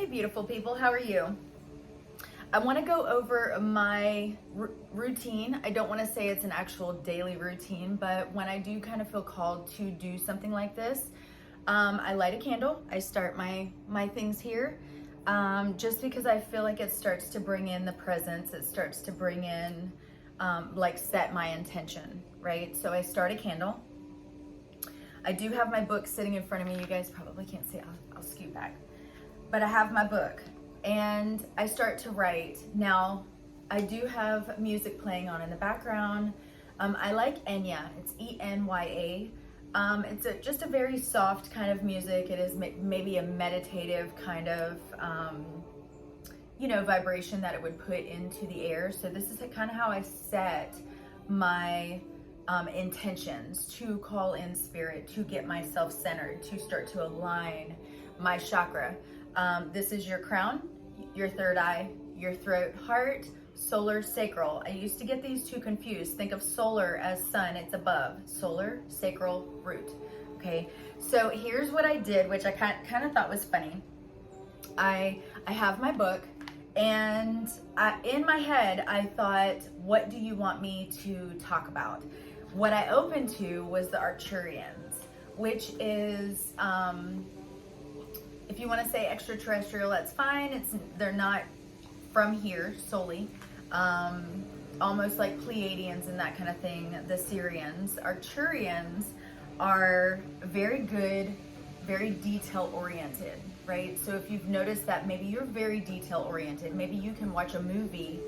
beautiful people, how are you? I want to go over my routine. I don't want to say it's an actual daily routine, but when I do kind of feel called to do something like this, I light a candle. I start my things here, just because I feel like it starts to bring in the presence. It starts to bring in, like set my intention, right? So I start a candle. I do have my book sitting in front of me. You guys probably can't see it. I'll scoot back. But I have my book and I start to write. Now, I do have music playing on in the background. I like Enya. It's E-N-Y-A. It's just a very soft kind of music. It is maybe a meditative kind of, vibration that it would put into the air. So this is kind of how I set my intentions to call in spirit, to get myself centered, to start to align my chakra. This is your crown, your third eye, your throat, heart, solar, sacral. I used to get these two confused. Think of solar as sun, it's above. Solar, sacral, root. Okay, so here's what I did, which I kind of thought was funny. I have my book, and in my head, I thought, what do you want me to talk about? What I opened to was the Arcturians, which is, if you want to say extraterrestrial, that's fine. They're not from here solely. Almost like Pleiadians and that kind of thing. The Syrians. Arcturians are very good, very detail oriented, right? So if you've noticed that maybe you're very detail oriented, maybe you can watch a movie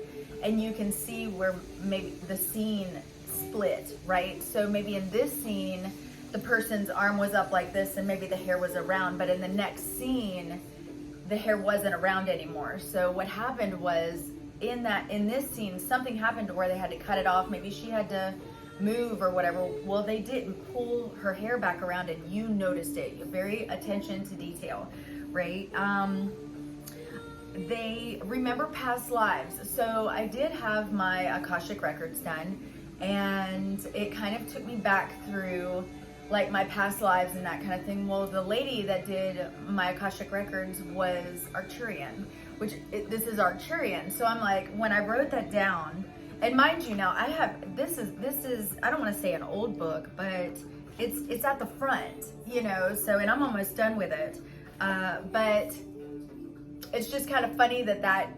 and you can see where maybe the scene split, right? So maybe in this scene, the person's arm was up like this and maybe the hair was around, but in the next scene, the hair wasn't around anymore. So what happened was in this scene, something happened where they had to cut it off. Maybe she had to move or whatever. Well, they didn't pull her hair back around and you noticed it. You're very attention to detail, right? They remember past lives. So I did have my Akashic records done, and it kind of took me back through like my past lives and that kind of thing. Well, the lady that did my Akashic records was Arcturian, this is Arcturian. So I'm like, when I wrote that down, and mind you, now I have, this is, I don't want to say an old book, but it's at the front, so, and I'm almost done with it. But it's just kind of funny that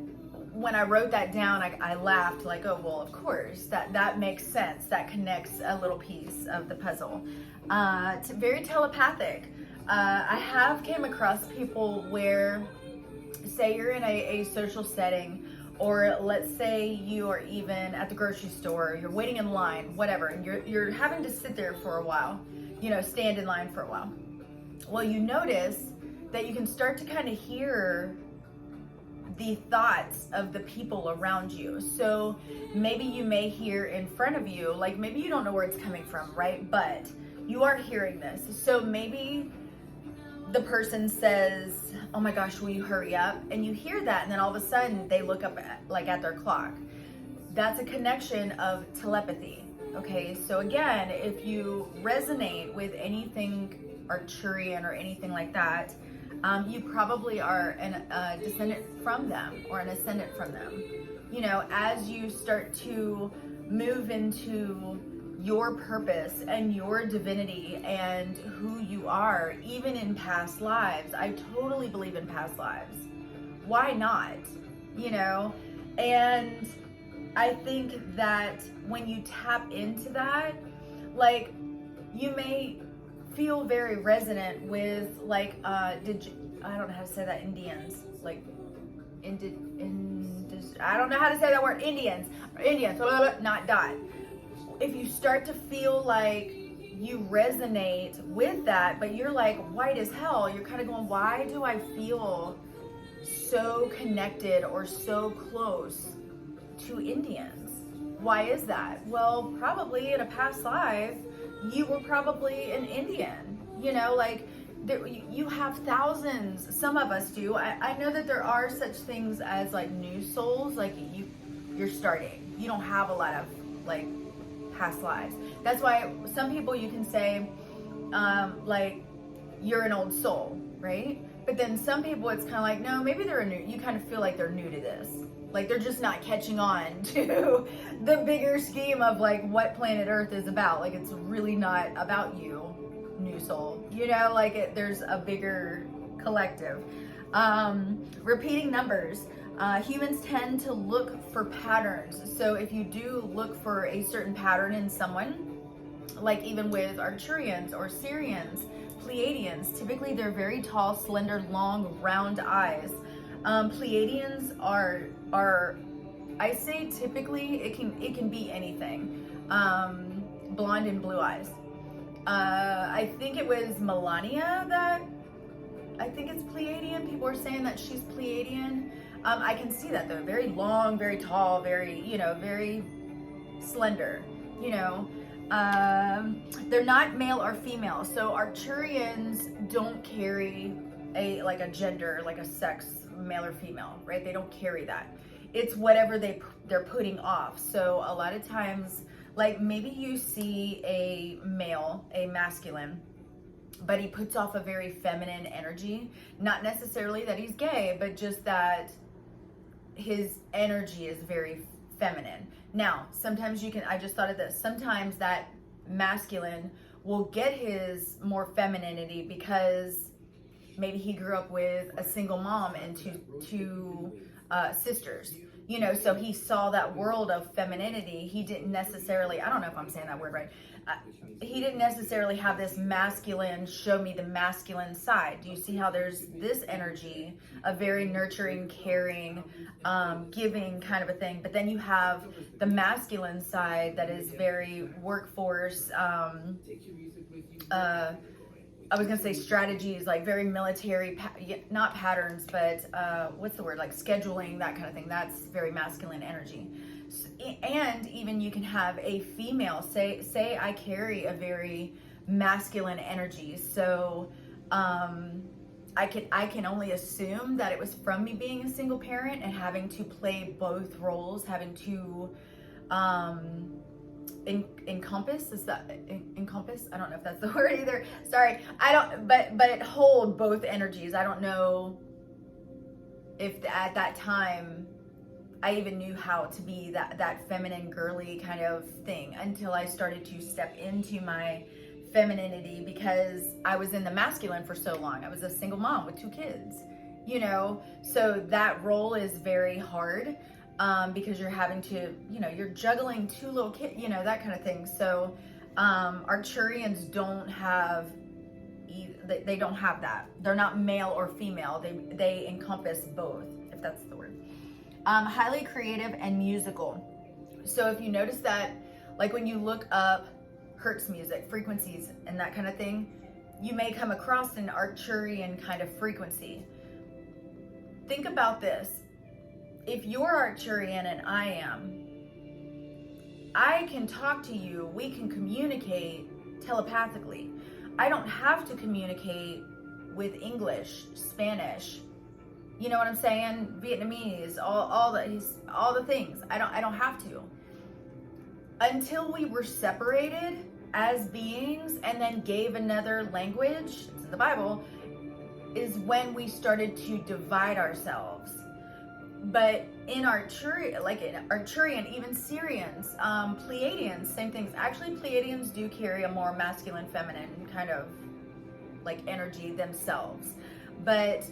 when I wrote that down, I laughed like, oh, well, of course, that makes sense. That connects a little piece of the puzzle. It's very telepathic. I have came across people where, say you're in a social setting, or let's say you are even at the grocery store, you're waiting in line, whatever, and you're having to sit there for a while, stand in line for a while. Well, you notice that you can start to kind of hear the thoughts of the people around you. So maybe you may hear in front of you, like maybe you don't know where it's coming from, right? But you are hearing this. So maybe the person says, oh my gosh, will you hurry up? And you hear that, and then all of a sudden they look up at their clock. That's a connection of telepathy. Okay, so again, if you resonate with anything Arcturian or anything like that, you probably are a descendant from them or an ascendant from them. As you start to move into your purpose and your divinity and who you are, even in past lives. I totally believe in past lives. Why not? And I think that when you tap into that, like, you may feel very resonant with, like, I don't know how to say that, Indians, like, I don't know how to say that word, Indians, not dot. If you start to feel like you resonate with that, but you're like white as hell, you're kind of going, why do I feel so connected or so close to Indians? Why is that? Well, probably in a past life, you were probably an Indian, you have thousands, some of us do. I know that there are such things as like new souls, like you're starting. You don't have a lot of like past lives. That's why some people you can say, like, you're an old soul, right? But then some people, it's kind of like, no, maybe they're new. You kind of feel like they're new to this. Like they're just not catching on to the bigger scheme of like what planet Earth is about. Like it's really not about you, new soul. You know, like there's a bigger collective. Repeating numbers. Humans tend to look for patterns. So if you do look for a certain pattern in someone, like even with Arcturians or Syrians, Pleiadians, typically they're very tall, slender, long, round eyes. Pleiadians are I say typically it can be anything. Blonde and blue eyes. I think it was Melania that I think it's Pleiadian. People are saying that she's Pleiadian. I can see that though. Very long, very tall, very, very slender, They're not male or female. So Arcturians don't carry a gender, like a sex, male or female, right? They don't carry that. It's whatever they're putting off. So a lot of times, like maybe you see a male, a masculine, but he puts off a very feminine energy. Not necessarily that he's gay, but just that his energy is very feminine. Now, sometimes I just thought of this, sometimes that masculine will get his more femininity because maybe he grew up with a single mom and two sisters, so he saw that world of femininity. He didn't necessarily, I don't know if I'm saying that word right, he didn't necessarily have this masculine, show me the masculine side. Do you see how there's this energy, a very nurturing, caring, giving kind of a thing, but then you have the masculine side that is very workforce, I was gonna say strategies, like very military, not patterns, but what's the word, like scheduling, that kind of thing. That's very masculine energy. And even you can have a female, say I carry a very masculine energy. So I can only assume that it was from me being a single parent and having to play both roles, having to encompass, is that encompass? I don't know if that's the word either. Sorry, I don't, but it hold both energies. I don't know if at that time I even knew how to be that feminine, girly kind of thing until I started to step into my femininity, because I was in the masculine for so long. I was a single mom with 2 kids, so that role is very hard. Because you're having to, you're juggling 2 little kids, that kind of thing. So Arcturians don't have, they don't have that. They're not male or female. They encompass both, if that's the word. Highly creative and musical. So if you notice that, like when you look up Hertz music, frequencies, and that kind of thing, you may come across an Arcturian kind of frequency. Think about this. If you're Arcturian and I am, I can talk to you, we can communicate telepathically. I don't have to communicate with English, Spanish, you know what I'm saying? Vietnamese, all the things. I don't have to. Until we were separated as beings and then gave another language, it's in the Bible, is when we started to divide ourselves. But in Arcturian, even Syrians, Pleiadians, same things. Actually, Pleiadians do carry a more masculine, feminine kind of like energy themselves. But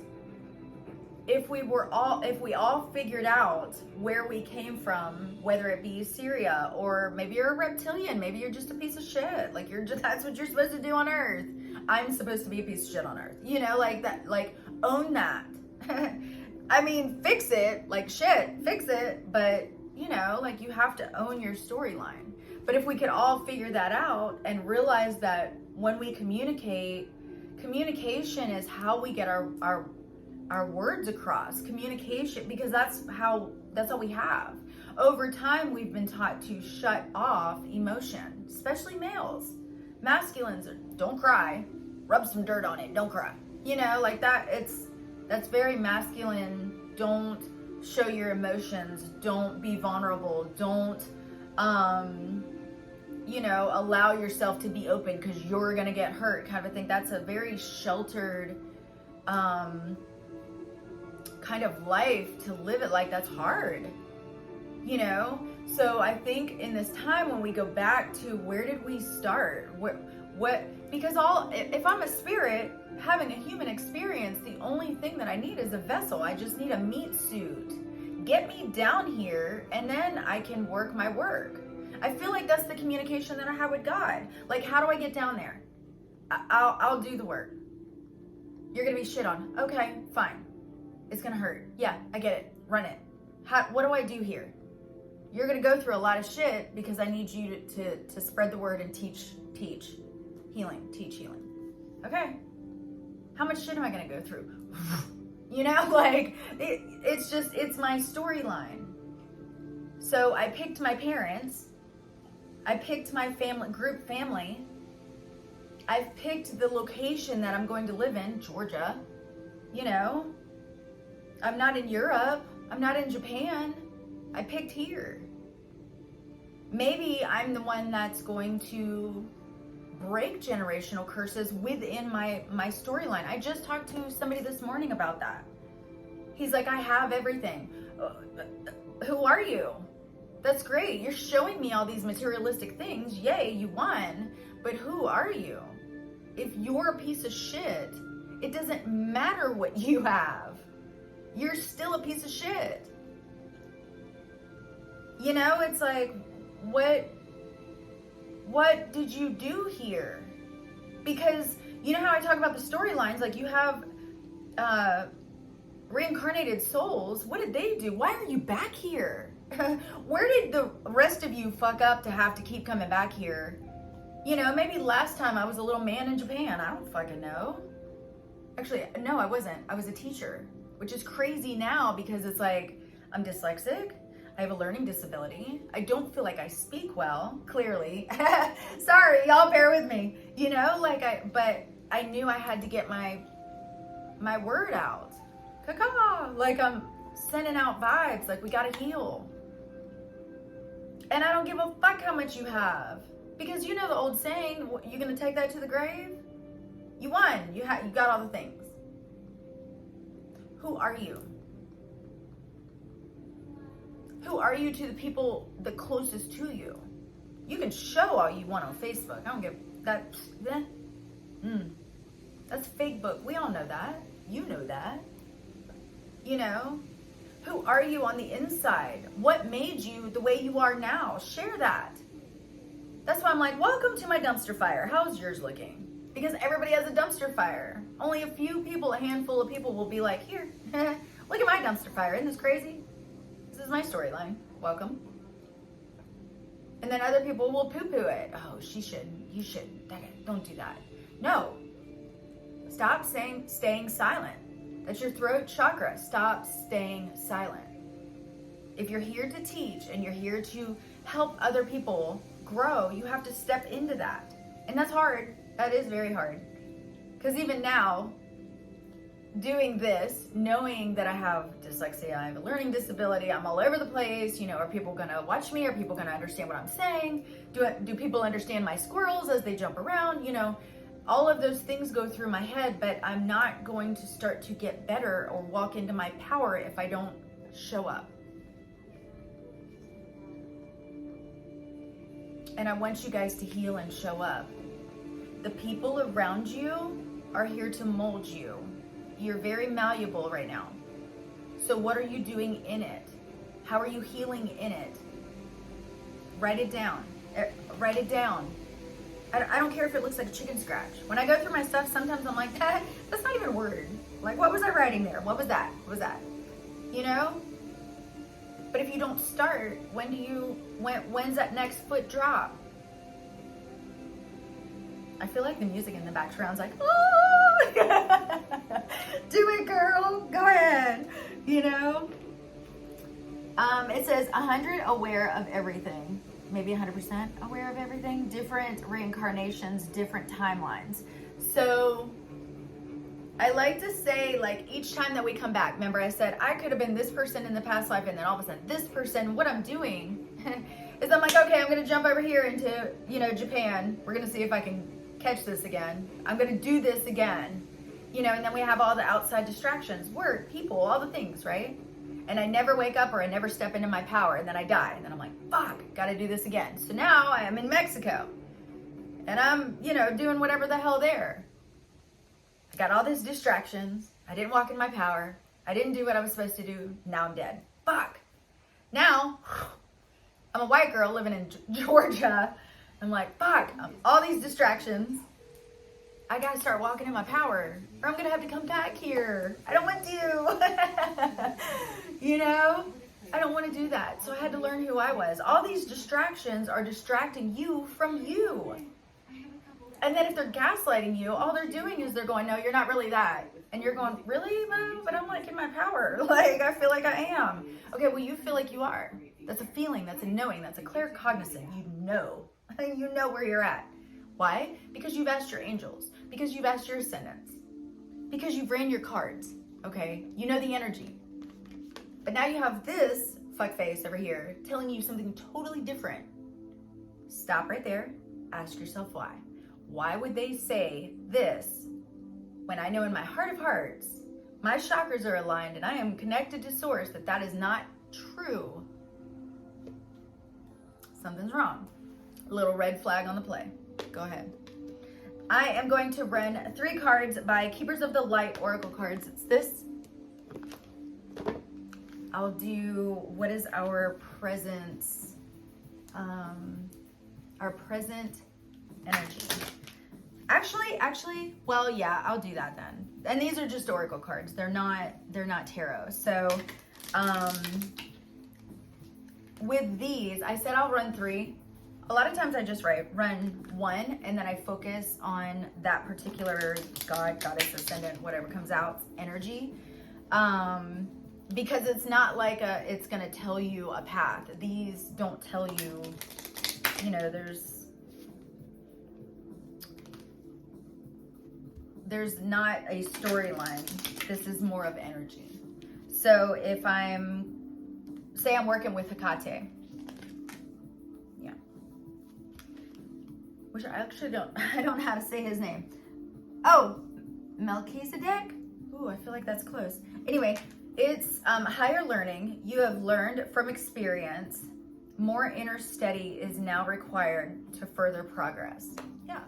if we all figured out where we came from, whether it be Syria, or maybe you're a reptilian, maybe you're just a piece of shit. Like that's what you're supposed to do on Earth. I'm supposed to be a piece of shit on Earth. Like that, like own that. I mean, fix it, like shit, fix it, but like you have to own your storyline. But if we could all figure that out and realize that when we communicate, communication is how we get our words across. Communication, because that's all we have. Over time, we've been taught to shut off emotion, especially males. Masculines don't cry, rub some dirt on it, don't cry. Like that, that's very masculine. Don't show your emotions. Don't be vulnerable. Don't, allow yourself to be open because you're going to get hurt kind of a thing. That's a very sheltered kind of life to live it like. That's hard, you know? So I think in this time when we go back to where did we start? Because if I'm a spirit having a human experience, the only thing that I need is a vessel. I just need a meat suit. Get me down here and then I can work my work. I feel like that's the communication that I have with God. Like, how do I get down there? I'll do the work. You're gonna be shit on. Okay, fine. It's gonna hurt. Yeah, I get it. Run it. What do I do here? You're gonna go through a lot of shit because I need you to spread the word and teach healing. Teach healing. Okay. How much shit am I gonna go through? You know, like it's my storyline. So I picked my parents. I picked my group family. I've picked the location that I'm going to live in, Georgia. You know, I'm not in Europe. I'm not in Japan. I picked here. Maybe I'm the one that's going to break generational curses within my storyline. I just talked to somebody this morning about that. He's like, I have everything. Who are you? That's great. You're showing me all these materialistic things. Yay, you won. But who are you? If you're a piece of shit, it doesn't matter what you have. You're still a piece of shit. You know, it's like, what did you do here? Because you know how I talk about the storylines, like you have reincarnated souls. What did they do? Why are you back here? Where did the rest of you fuck up to have to keep coming back here? You know, maybe last time I was a little man in Japan. I don't fucking know. Actually, no, I wasn't. I was a teacher, which is crazy now because it's like, I'm dyslexic. I have a learning disability. I don't feel like I speak well, clearly. Sorry, y'all bear with me. You know, but I knew I had to get my word out. Caca. Like I'm sending out vibes, like we gotta heal. And I don't give a fuck how much you have. Because you know the old saying, you're gonna take that to the grave? You won, you got all the things. Who are you? Who are you to the people the closest to you? You can show all you want on Facebook. I don't give that. That's fake book. We all know that. You know that. You know? Who are you on the inside? What made you the way you are now? Share that. That's why I'm like, welcome to my dumpster fire. How's yours looking? Because everybody has a dumpster fire. Only a few people, a handful of people will be like, here, look at my dumpster fire. Isn't this crazy? This is my storyline. Welcome. And then other people will poo-poo it. Oh, she shouldn't. You shouldn't. Don't do that. No. Stop staying silent. That's your throat chakra. Stop staying silent. If you're here to teach and you're here to help other people grow, you have to step into that. And that's hard. That is very hard. Because even now, doing this, knowing that I have dyslexia, I have a learning disability, I'm all over the place, you know, are people gonna watch me? Are people gonna understand what I'm saying? Do people understand my squirrels as they jump around? You know, all of those things go through my head, but I'm not going to start to get better or walk into my power if I don't show up. And I want you guys to heal and show up. The people around you are here to mold you. You're very malleable right now. So what are you doing in it? How are you healing in it? Write it down. Write it down. I don't care if it looks like a chicken scratch. When I go through my stuff, sometimes I'm like, that's not even a word. Like, what was I writing there? What was that? What was that? You know? But if you don't start, when's that next foot drop? I feel like the music in the background's like, oh, do it, girl. Go ahead. You know? It says 100 aware of everything. Maybe 100% aware of everything. Different reincarnations, different timelines. So I like to say, like, each time that we come back, remember I said I could have been this person in the past life and then all of a sudden this person. What I'm doing is I'm like, okay, I'm going to jump over here into, you know, Japan. We're going to see if I can catch this again. I'm going to do this again. You know, and then we have all the outside distractions, work, people, all the things, right? And I never wake up or I never step into my power, and then I die. And then I'm like, fuck, gotta do this again. So now I am in Mexico and I'm, you know, doing whatever the hell there. I got all these distractions. I didn't walk in my power. I didn't do what I was supposed to do. Now I'm dead. Fuck. Now I'm a white girl living in Georgia. I'm like, fuck, all these distractions. I gotta start walking in my power, or I'm gonna have to come back here. I don't want to. You know, I don't want to do that. So I had to learn who I was. All these distractions are distracting you from you. And then if they're gaslighting you, all they're doing is they're going, no, you're not really that. And you're going, really, though? But I'm like in my power. Like, I feel like I am. Okay, well, you feel like you are. That's a feeling, that's a knowing, that's a clear cognizant. You know. You know where you're at. Why? Because you've asked your angels. Because you've asked your ascendants. Because you've ran your cards. Okay? You know the energy. But now you have this fuckface over here telling you something totally different. Stop right there. Ask yourself why. Why would they say this when I know in my heart of hearts, my chakras are aligned and I am connected to source, that is not true? Something's wrong. A little red flag on the play. Go ahead. I am going to run 3 cards by Keepers of the Light Oracle cards. It's this. I'll do, what is our presence? Our present energy. Actually, well, yeah, I'll do that then. And these are just Oracle cards. They're not tarot. So, with these, I said I'll run 3. A lot of times I just run 1 and then I focus on that particular god, goddess, ascendant, whatever comes out, energy. Because it's not like it's going to tell you a path. These don't tell you, you know, there's not a storyline. This is more of energy. So if say I'm working with Hecate. Yeah. Which I actually I don't know how to say his name. Oh, Melchizedek? Ooh, I feel like that's close. Anyway, it's higher learning. You have learned from experience. More inner study is now required to further progress. Yeah.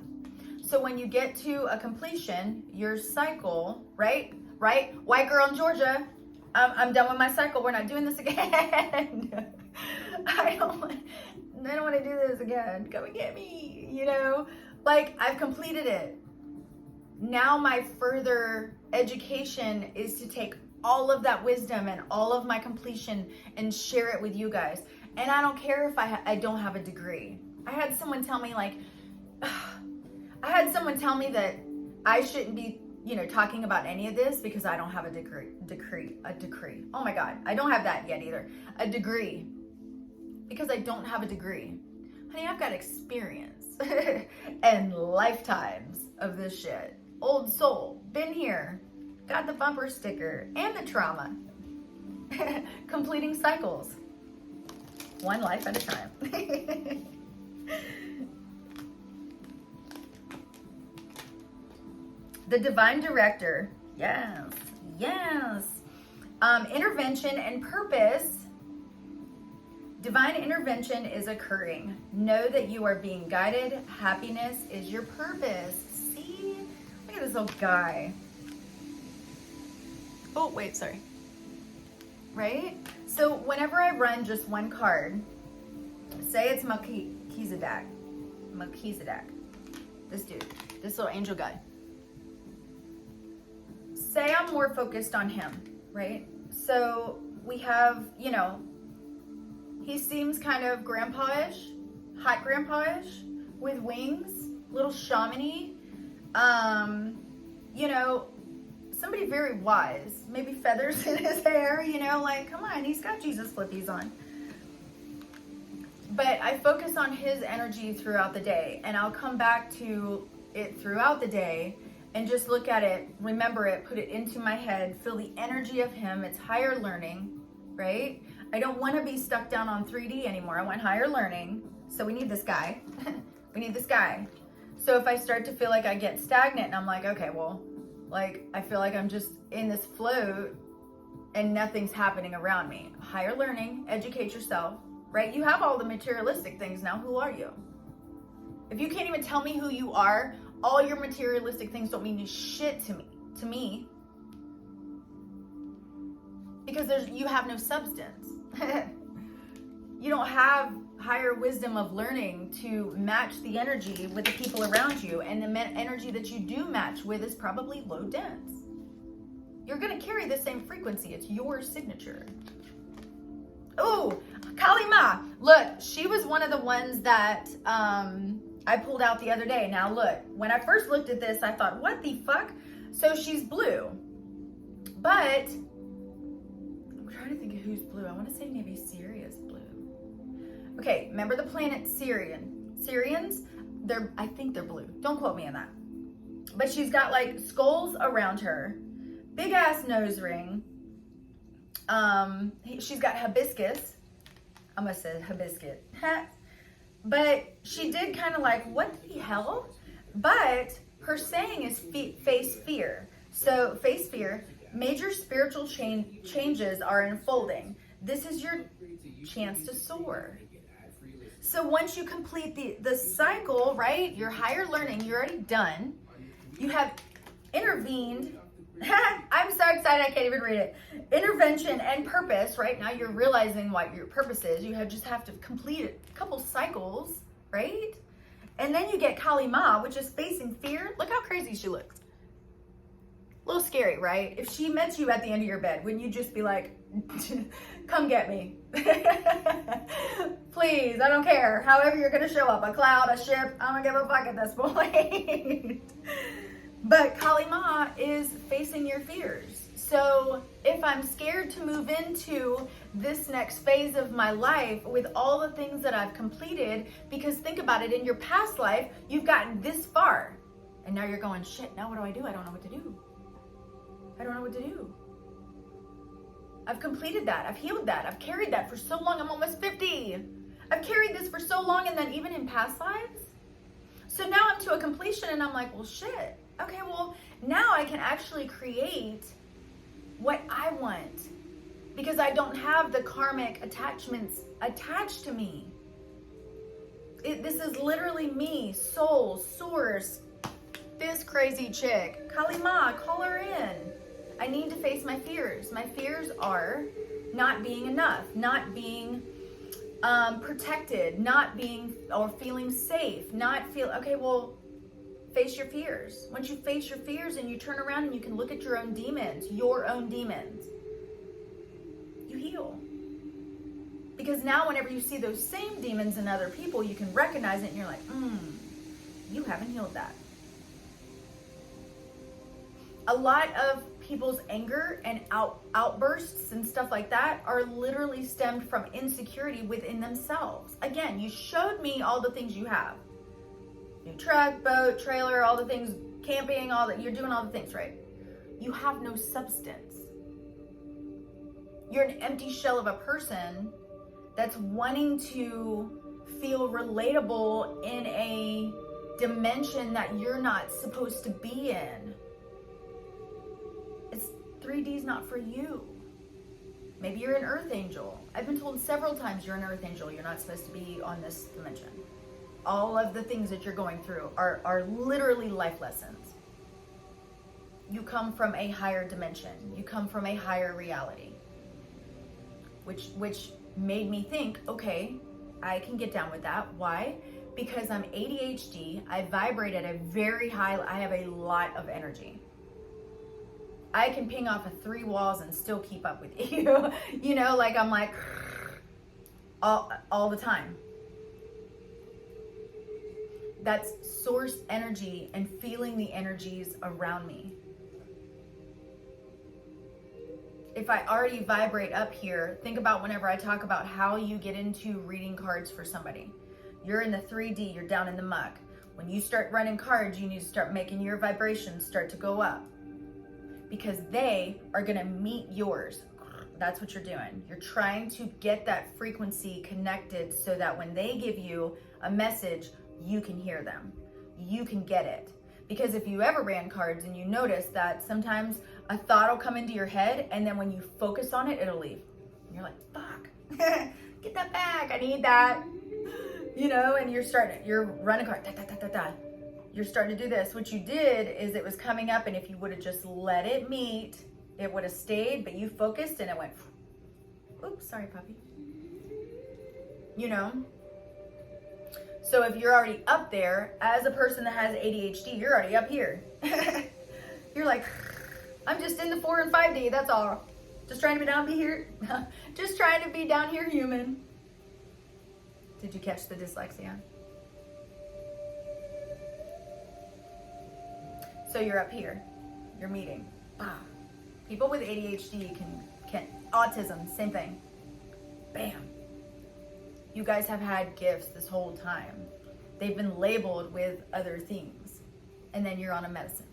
So when you get to a completion, your cycle, right? White girl in Georgia, I'm done with my cycle. We're not doing this again. I don't want to do this again. Come and get me, you know? Like, I've completed it. Now my further education is to take all of that wisdom and all of my completion and share it with you guys. And I don't care if I don't have a degree. I had someone tell me that I shouldn't be, you know, talking about any of this because I don't have a degree. Oh my God, I don't have that yet either. A degree. Because I don't have a degree. Honey, I've got experience and lifetimes of this shit. Old soul, been here, got the bumper sticker and the trauma. Completing cycles. One life at a time. The Divine Director. Yes. Intervention and purpose. Divine intervention is occurring. Know that you are being guided. Happiness is your purpose. See? Look at this little guy. Oh, wait, sorry. Right? So whenever I run just one card, say it's Melchizedek. This dude, this little angel guy. Say I'm more focused on him, right? So we have, you know, he seems kind of grandpa-ish, hot grandpa-ish, with wings, little shaman-y. You know, somebody very wise, maybe feathers in his hair, you know, like, come on, he's got Jesus flippies on. But I focus on his energy throughout the day, and I'll come back to it throughout the day and just look at it, remember it, put it into my head, feel the energy of him. It's higher learning, right? I don't want to be stuck down on 3D anymore. I want higher learning. So we need this guy. We need this guy. So if I start to feel like I get stagnant and I'm like, okay, well, Like, I feel like I'm just in this float and nothing's happening around me. Higher learning, educate yourself, right? You have all the materialistic things now. Who are you? If you can't even tell me who you are, all your materialistic things don't mean shit to me. Because you have no substance. You don't have higher wisdom of learning to match the energy with the people around you, and the energy that you do match with is probably low dense. You're going to carry the same frequency. It's your signature. Oh, Kali Ma. Look, she was one of the ones that I pulled out the other day. Now look, when I first looked at this, I thought, what the fuck? So she's blue. But I'm trying to think of who's blue. I want to say maybe Syria's blue. Okay, remember the planet Syrians? I think they're blue. Don't quote me on that. But she's got like skulls around her, big ass nose ring. She's got hibiscus. I must say hibiscus. But she did kind of like, what the hell? But her saying is face fear. So face fear, major spiritual changes are unfolding. This is your chance to soar. So once you complete the cycle, right? Your higher learning, you're already done. You have intervened. I'm so excited I can't even read it. Intervention and purpose, right? Now you're realizing what your purpose is. You just have to complete a couple cycles, right? And then you get Kali Ma, which is facing fear. Look how crazy she looks. A little scary, right? If she met you at the end of your bed, wouldn't you just be like, come get me? Please, I don't care. However you're going to show up, a cloud, a ship, I don't give a fuck at this point. But Kali Ma is facing your fears. So if I'm scared to move into this next phase of my life with all the things that I've completed, because think about it, in your past life, you've gotten this far. And now you're going, shit, now what do? I don't know what to do. I don't know what to do. I've completed that. I've healed that. I've carried that for so long. I'm almost 50. I've carried this for so long, and then even in past lives. So now I'm to a completion and I'm like, well, shit. Okay, well, now I can actually create what I want because I don't have the karmic attachments attached to me. This is literally me, soul, source, this crazy chick. Kali Ma, call her in. I need to face my fears. My fears are not being enough, not being protected, not being or feeling safe, okay, well, face your fears. Once you face your fears and you turn around and you can look at your own demons, you heal. Because now whenever you see those same demons in other people, you can recognize it and you're like, you haven't healed that. A lot of people's anger and outbursts and stuff like that are literally stemmed from insecurity within themselves. Again, you showed me all the things you have. New truck, boat, trailer, all the things, camping, you're doing all the things, right? You have no substance. You're an empty shell of a person that's wanting to feel relatable in a dimension that you're not supposed to be in. 3D's not for you. Maybe you're an earth angel. I've been told several times you're an earth angel. You're not supposed to be on this dimension. All of the things that you're going through are literally life lessons. You come from a higher dimension. You come from a higher reality. Which made me think, okay, I can get down with that. Why? Because I'm ADHD. I vibrate at a very high, I have a lot of energy. I can ping off of 3 walls and still keep up with you. You know, like I'm like all the time. That's source energy and feeling the energies around me. If I already vibrate up here, think about whenever I talk about how you get into reading cards for somebody. You're in the 3D, you're down in the muck. When you start running cards, you need to start making your vibrations start to go up. Because they are gonna meet yours. That's what you're doing. You're trying to get that frequency connected so that when they give you a message, you can hear them. You can get it. Because if you ever ran cards and you notice that sometimes a thought will come into your head, and then when you focus on it, it'll leave. And you're like, fuck, get that back, I need that. You know, and you're running card, da, da, da, da, da. You're starting to do this. What you did is it was coming up, and if you would have just let it meet, it would have stayed, but you focused and it went, oops, sorry, puppy. You know? So if you're already up there, as a person that has ADHD, you're already up here. You're like, I'm just in the 4 and 5D, that's all. Just trying to be down here. Just trying to be down here human. Did you catch the dyslexia? So you're up here, you're meeting. Wow. People with ADHD can autism, same thing. Bam. You guys have had gifts this whole time. They've been labeled with other things. And then you're on a medicine.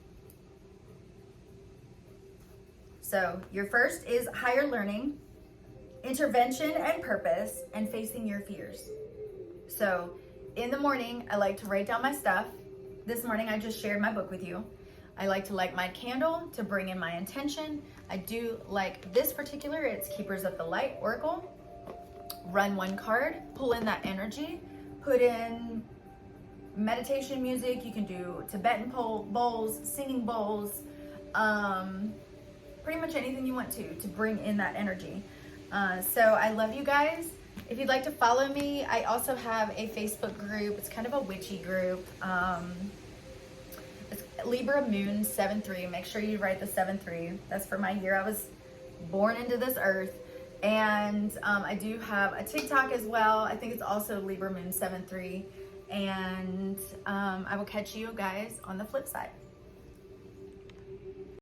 So your first is higher learning, intervention and purpose, and facing your fears. So in the morning, I like to write down my stuff. This morning, I just shared my book with you. I like to light my candle to bring in my intention. I do like this particular, it's Keepers of the Light Oracle. Run one card, pull in that energy, put in meditation music. You can do Tibetan bowls, singing bowls, pretty much anything you want to bring in that energy. So I love you guys. If you'd like to follow me, I also have a Facebook group. It's kind of a witchy group. It's Libra Moon 7-3. Make sure you write the 7-3. That's for my year I was born into this earth. And I do have a TikTok as well. I think it's also Libra Moon 7-3. And I will catch you guys on the flip side.